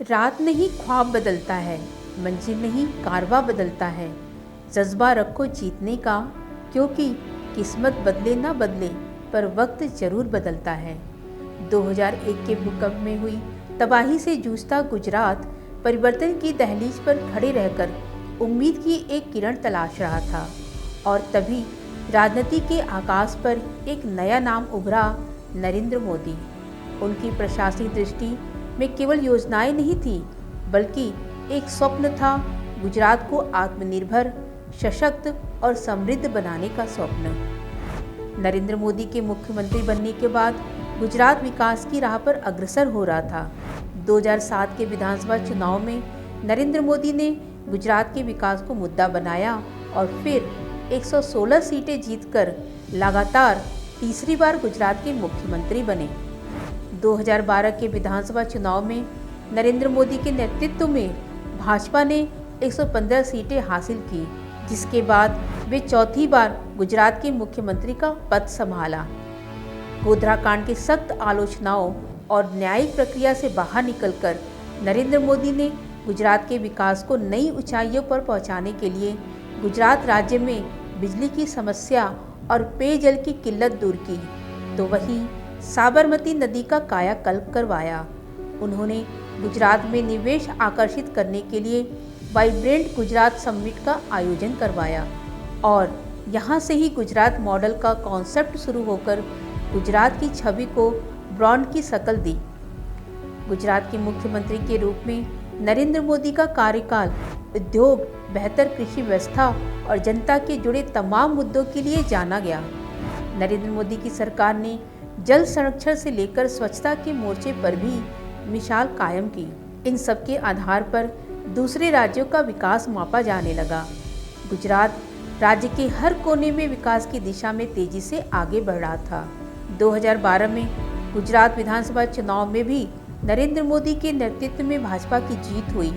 रात नहीं ख्वाब बदलता है, मंजिल नहीं कारवा बदलता है। जज्बा रखो जीतने का, क्योंकि किस्मत बदले ना बदले पर वक्त जरूर बदलता है। 2001 के भूकंप में हुई तबाही से जूझता गुजरात परिवर्तन की दहलीज पर खड़े रहकर उम्मीद की एक किरण तलाश रहा था। और तभी राजनीति के आकाश पर एक नया नाम उभरा, नरेंद्र मोदी। उनकी प्रशासनिक दृष्टि में केवल योजनाएं नहीं थी, बल्कि एक स्वप्न था, गुजरात को आत्मनिर्भर, सशक्त और समृद्ध बनाने का स्वप्न। नरेंद्र मोदी के मुख्यमंत्री बनने के बाद गुजरात विकास की राह पर अग्रसर हो रहा था। 2007 के विधानसभा चुनाव में नरेंद्र मोदी ने गुजरात के विकास को मुद्दा बनाया और फिर 116 सीटें जीतकर लगातार तीसरी बार गुजरात के मुख्यमंत्री बने। 2012 के विधानसभा चुनाव में नरेंद्र मोदी के नेतृत्व में भाजपा ने 115 सीटें हासिल की, जिसके बाद वे चौथी बार गुजरात के मुख्यमंत्री का पद संभाला। गोधरा कांड की सख्त आलोचनाओं और न्यायिक प्रक्रिया से बाहर निकलकर नरेंद्र मोदी ने गुजरात के विकास को नई ऊंचाइयों पर पहुंचाने के लिए गुजरात राज्य में बिजली की समस्या और पेयजल की किल्लत दूर की, तो वहीं साबरमती नदी का कायाकल्प करवाया। उन्होंने गुजरात में निवेश आकर्षित करने के लिए वाइब्रेंट गुजरात समिट का आयोजन करवाया और यहाँ से ही गुजरात मॉडल का कॉन्सेप्ट शुरू होकर गुजरात की छवि को ब्रांड की शक्ल दी। गुजरात के मुख्यमंत्री के रूप में नरेंद्र मोदी का कार्यकाल उद्योग, बेहतर कृषि व्यवस्था और जनता के जुड़े तमाम मुद्दों के लिए जाना गया। नरेंद्र मोदी की सरकार ने जल संरक्षण से लेकर स्वच्छता के मोर्चे पर भी मिसाल कायम की। इन सब के आधार पर दूसरे राज्यों का विकास मापा जाने लगा। गुजरात राज्य के हर कोने में विकास की दिशा में तेजी से आगे बढ़ रहा था। 2012 में गुजरात विधानसभा चुनाव में भी नरेंद्र मोदी के नेतृत्व में भाजपा की जीत हुई।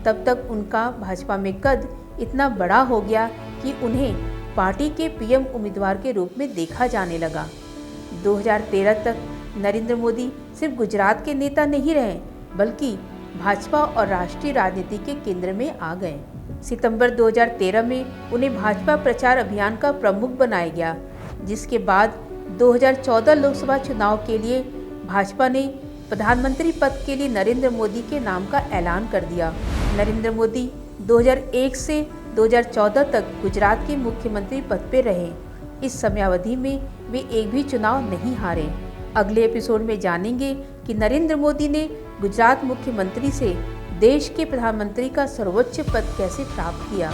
तब तक उनका भाजपा में कद इतना बड़ा हो गया कि उन्हें पार्टी के पीएम उम्मीदवार के रूप में देखा जाने लगा। 2013 तक नरेंद्र मोदी सिर्फ गुजरात के नेता नहीं रहे, बल्कि भाजपा और राष्ट्रीय राजनीति के केंद्र में आ गए। सितंबर 2013 में उन्हें भाजपा प्रचार अभियान का प्रमुख बनाया गया, जिसके बाद 2014 लोकसभा चुनाव के लिए भाजपा ने प्रधानमंत्री पद के लिए नरेंद्र मोदी के नाम का ऐलान कर दिया। नरेंद्र मोदी 2001 से 2014 तक गुजरात के मुख्यमंत्री पद पे रहे। इस समयावधि में वे एक भी चुनाव नहीं हारे। अगले एपिसोड में जानेंगे कि नरेंद्र मोदी ने गुजरात मुख्यमंत्री से देश के प्रधानमंत्री का सर्वोच्च पद कैसे प्राप्त किया।